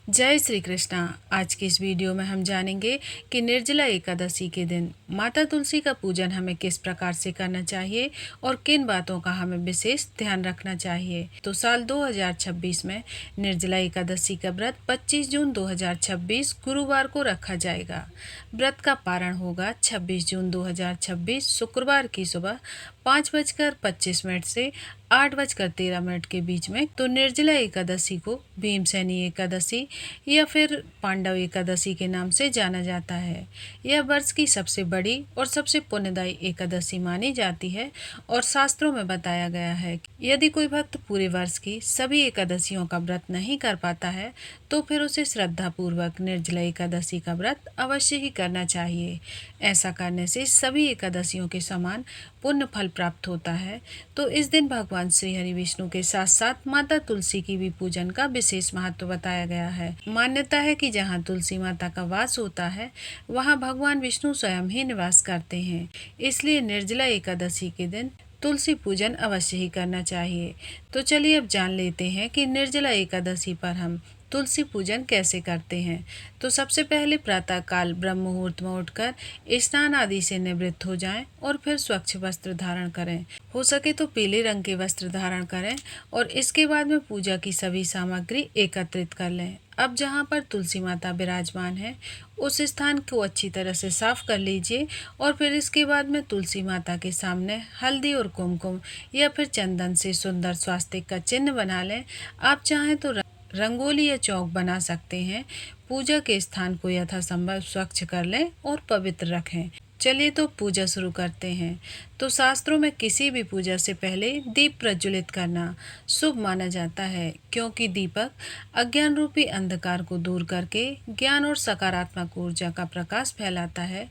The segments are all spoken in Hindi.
जय श्री कृष्णा। आज की इस वीडियो में हम जानेंगे कि निर्जला एकादशी के दिन माता तुलसी का पूजन हमें किस प्रकार से करना चाहिए और किन बातों का हमें विशेष ध्यान रखना चाहिए। तो साल 2026 में निर्जला एकादशी का व्रत 25 जून 2026 गुरुवार को रखा जाएगा। व्रत का पारण होगा 26 जून 2026 शुक्रवार की सुबह 5:25 से 8:13 के बीच में। तो निर्जला एकादशी को भीमसेनी एकादशी या फिर पांडव एकादशी के नाम से जाना जाता है। यह वर्ष की सबसे बड़ी और सबसे पुण्यदायी एकादशी मानी जाती है और शास्त्रों में बताया गया है कि यदि कोई भक्त पूरे वर्ष की सभी एकादशियों का व्रत नहीं कर पाता है तो फिर उसे श्रद्धा पूर्वक निर्जला एकादशी का व्रत अवश्य ही करना चाहिए। ऐसा करने से सभी एकादशियों के समान पुण्य फल प्राप्त होता है। तो इस दिन भगवान श्री हरि विष्णु के साथ साथ माता तुलसी की भी पूजन का विशेष महत्व बताया गया है। मान्यता है कि जहाँ तुलसी माता का वास होता है वहाँ भगवान विष्णु स्वयं ही निवास करते हैं। इसलिए निर्जला एकादशी के दिन तुलसी पूजन अवश्य ही करना चाहिए। तो चलिए अब जान लेते हैं कि निर्जला एकादशी पर हम तुलसी पूजन कैसे करते हैं। तो सबसे पहले प्रातः काल ब्रह्म मुहूर्त में उठकर स्नान आदि से निवृत्त हो जाएं और फिर स्वच्छ वस्त्र धारण करें। हो सके तो पीले रंग के वस्त्र धारण करें और इसके बाद में पूजा की सभी सामग्री एकत्रित कर लें। अब जहाँ पर तुलसी माता विराजमान है उस स्थान को अच्छी तरह से साफ कर लीजिए और फिर इसके बाद में तुलसी माता के सामने हल्दी और कुमकुम या फिर चंदन से सुंदर स्वास्तिक का चिन्ह बना लें। आप चाहें तो रंगोली या चौक बना सकते हैं। पूजा के स्थान को यथासंभव स्वच्छ कर लें और पवित्र रखें। चलिए तो पूजा शुरू करते हैं। तो शास्त्रों में किसी भी पूजा से पहले दीप प्रज्वलित करना शुभ माना जाता है, क्योंकि दीपक अज्ञान रूपी अंधकार को दूर करके ज्ञान और सकारात्मक ऊर्जा का प्रकाश फैलाता है।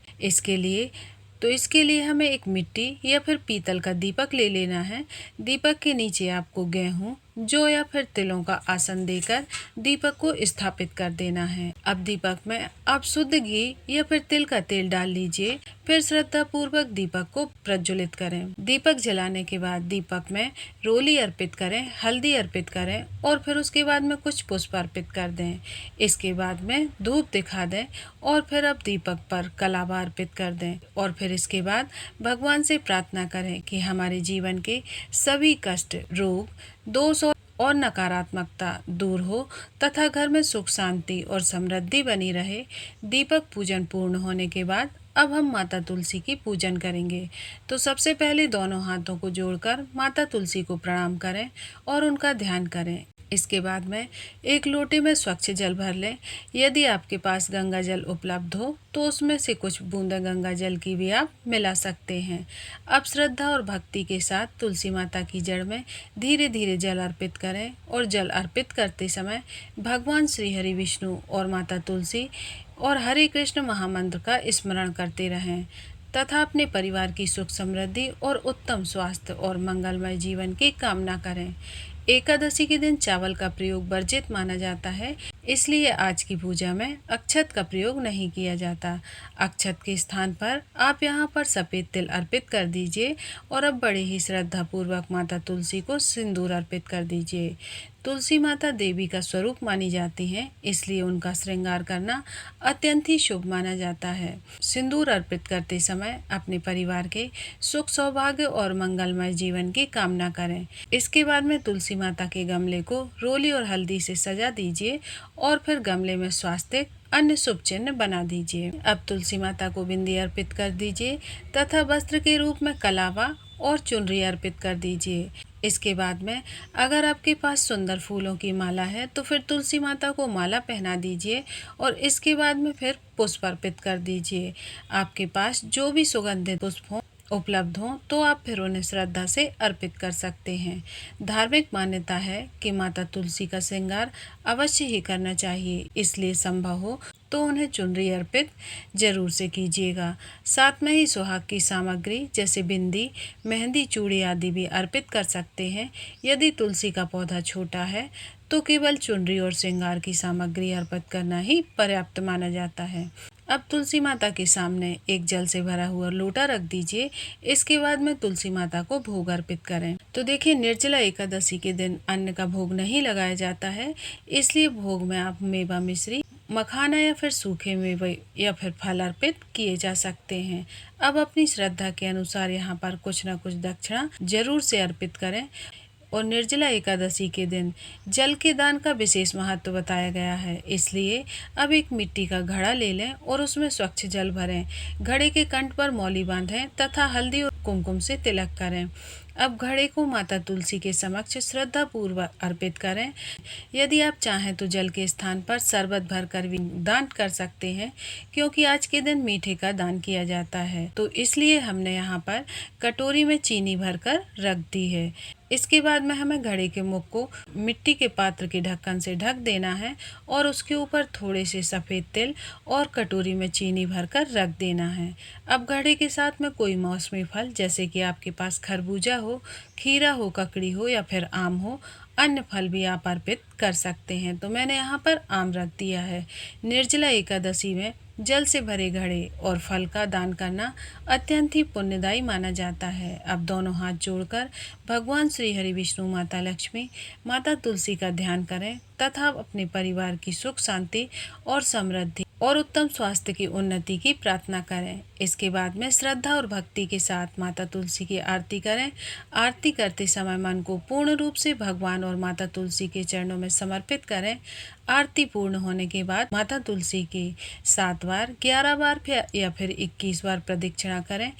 इसके लिए हमें एक मिट्टी या फिर पीतल का दीपक ले लेना है। दीपक के नीचे आपको गेहूं, जौ या फिर तिलों का आसन देकर दीपक को स्थापित कर देना है। अब दीपक में आप शुद्ध घी या फिर तिल का तेल डाल लीजिए। फिर श्रद्धा पूर्वक दीपक को प्रज्वलित करें। दीपक जलाने के बाद दीपक में रोली अर्पित करें, हल्दी अर्पित करें और फिर उसके बाद में कुछ पुष्प अर्पित कर दें। इसके बाद में धूप दिखा दें और फिर अब दीपक पर कलावा अर्पित कर दें और फिर इसके बाद भगवान से प्रार्थना करें कि हमारे जीवन के सभी कष्ट, रोग, दोष और नकारात्मकता दूर हो तथा घर में सुख, शांति और समृद्धि बनी रहे। दीपक पूजन पूर्ण होने के बाद अब हम माता तुलसी की पूजन करेंगे। तो सबसे पहले दोनों हाथों को जोड़कर माता तुलसी को प्रणाम करें और उनका ध्यान करें। इसके बाद में एक लोटे में स्वच्छ जल भर लें। यदि आपके पास गंगा जल उपलब्ध हो तो उसमें से कुछ बूंदें गंगा जल की भी आप मिला सकते हैं। अब श्रद्धा और भक्ति के साथ तुलसी माता की जड़ में धीरे धीरे जल अर्पित करें और जल अर्पित करते समय भगवान श्री हरि विष्णु और माता तुलसी और हरे कृष्ण महामंत्र का स्मरण करते रहें तथा अपने परिवार की सुख, समृद्धि और उत्तम स्वास्थ्य और मंगलमय जीवन की कामना करें। एकादशी के दिन चावल का प्रयोग वर्जित माना जाता है, इसलिए आज की पूजा में अक्षत का प्रयोग नहीं किया जाता। अक्षत के स्थान पर आप यहाँ पर सफ़ेद तिल अर्पित कर दीजिए और अब बड़े ही श्रद्धा पूर्वक माता तुलसी को सिंदूर अर्पित कर दीजिए। तुलसी माता देवी का स्वरूप मानी जाती हैं, इसलिए उनका श्रृंगार करना अत्यंत ही शुभ माना जाता है। सिंदूर अर्पित करते समय अपने परिवार के सुख, सौभाग्य और मंगलमय जीवन की कामना करें। इसके बाद में तुलसी माता के गमले को रोली और हल्दी से सजा दीजिए और फिर गमले में स्वास्तिक अन्य शुभ चिन्ह बना दीजिए। अब तुलसी माता को बिंदी अर्पित कर दीजिए तथा वस्त्र के रूप में कलावा और चुनरी अर्पित कर दीजिए। इसके बाद में अगर आपके पास सुंदर फूलों की माला है तो फिर तुलसी माता को माला पहना दीजिए और इसके बाद में फिर पुष्प अर्पित कर दीजिए। आपके पास जो भी सुगंधित पुष्प हो उपलब्ध हों तो आप फिर उन्हें श्रद्धा से अर्पित कर सकते हैं। धार्मिक मान्यता है कि माता तुलसी का श्रृंगार अवश्य ही करना चाहिए, इसलिए संभव हो तो उन्हें चुनरी अर्पित जरूर से कीजिएगा। साथ में ही सुहाग की सामग्री जैसे बिंदी, मेहंदी, चूड़ी आदि भी अर्पित कर सकते हैं। यदि तुलसी का पौधा छोटा है तो केवल चुनरी और श्रृंगार की सामग्री अर्पित करना ही पर्याप्त माना जाता है। अब तुलसी माता के सामने एक जल से भरा हुआ लोटा रख दीजिए। इसके बाद में तुलसी माता को भोग अर्पित करें। तो देखिए, निर्जला एकादशी के दिन अन्न का भोग नहीं लगाया जाता है, इसलिए भोग में आप मेवा मिश्री, मखाना या फिर सूखे मेवे या फिर फल अर्पित किए जा सकते हैं। अब अपनी श्रद्धा के अनुसार यहाँ पर कुछ न कुछ दक्षिणा जरूर से अर्पित करें। और निर्जला एकादशी के दिन जल के दान का विशेष महत्व बताया गया है, इसलिए अब एक मिट्टी का घड़ा ले लें और उसमें स्वच्छ जल भरें। घड़े के कंठ पर मौली बांधें तथा हल्दी और कुमकुम से तिलक करें। अब घड़े को माता तुलसी के समक्ष श्रद्धा पूर्वक अर्पित करें। यदि आप चाहें तो जल के स्थान पर शरबत भरकर भी दान कर सकते हैं, क्योंकि आज के दिन मीठे का दान किया जाता है, तो इसलिए हमने यहाँ पर कटोरी में चीनी भरकर रख दी है। इसके बाद में हमें घड़े के मुख को मिट्टी के पात्र के ढक्कन से ढक देना है और उसके ऊपर थोड़े से सफ़ेद तिल और कटोरी में चीनी भरकर रख देना है। अब घड़े के साथ में कोई मौसमी फल, जैसे कि आपके पास खरबूजा हो, खीरा हो, ककड़ी हो या फिर आम हो, अन्य फल भी आप अर्पित कर सकते हैं। तो मैंने यहाँ पर आम रख दिया है। निर्जला एकादशी में जल से भरे घड़े और फल का दान करना अत्यंत ही पुण्यदायी माना जाता है। अब दोनों हाथ जोड़कर भगवान श्री हरि विष्णु, माता लक्ष्मी, माता तुलसी का ध्यान करें तथा अपने परिवार की सुख शांति और समृद्धि और उत्तम स्वास्थ्य की उन्नति की प्रार्थना करें। इसके बाद में श्रद्धा और भक्ति के साथ माता तुलसी की आरती करें। आरती करते समय मन को पूर्ण रूप से भगवान और माता तुलसी के चरणों में समर्पित करें। आरती पूर्ण होने के बाद माता तुलसी की 7 बार, 11 बार या फिर 21 बार प्रदक्षिणा करें।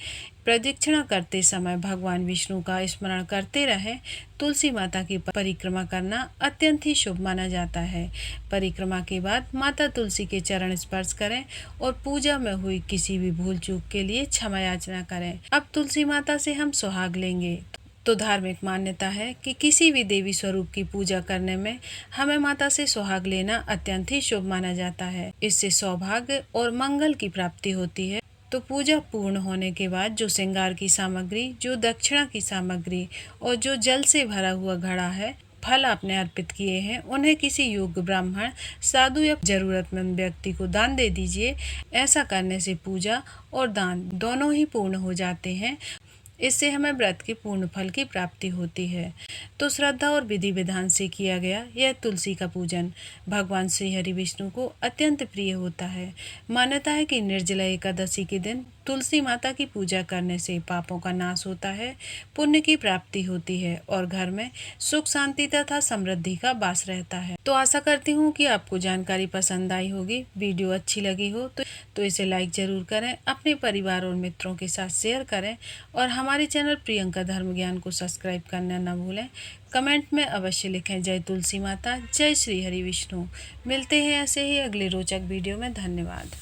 प्रदक्षिणा करते समय भगवान विष्णु का स्मरण करते रहें। तुलसी माता की परिक्रमा करना अत्यंत ही शुभ माना जाता है। परिक्रमा के बाद माता तुलसी के चरण स्पर्श करें और पूजा में हुई किसी भी भूल चूक के लिए क्षमा याचना करें। अब तुलसी माता से हम सुहाग लेंगे। तो धार्मिक मान्यता है कि किसी भी देवी स्वरूप की पूजा करने में हमें माता से सुहाग लेना अत्यंत ही शुभ माना जाता है। इससे सौभाग्य और मंगल की प्राप्ति होती है। तो पूजा पूर्ण होने के बाद जो श्रृंगार की सामग्री, जो दक्षिणा की सामग्री और जो जल से भरा हुआ घड़ा है, फल आपने अर्पित किए हैं, उन्हें किसी योग्य ब्राह्मण, साधु या जरूरतमंद व्यक्ति को दान दे दीजिए। ऐसा करने से पूजा और दान दोनों ही पूर्ण हो जाते हैं। इससे हमें व्रत के पूर्ण फल की प्राप्ति होती है। तो श्रद्धा और विधि विधान से किया गया यह तुलसी का पूजन भगवान श्री हरि विष्णु को अत्यंत प्रिय होता है। मान्यता है कि निर्जला एकादशी के दिन तुलसी माता की पूजा करने से पापों का नाश होता है, पुण्य की प्राप्ति होती है और घर में सुख शांति तथा समृद्धि का वास रहता है। तो आशा करती हूँ कि आपको जानकारी पसंद आई होगी। वीडियो अच्छी लगी हो तो इसे लाइक जरूर करें, अपने परिवार और मित्रों के साथ शेयर करें और हमारे चैनल प्रियंका धर्म ज्ञान को सब्सक्राइब करना न भूलें। कमेंट में अवश्य लिखें जय तुलसी माता, जय श्री हरि विष्णु। मिलते हैं ऐसे ही अगले रोचक वीडियो में। धन्यवाद।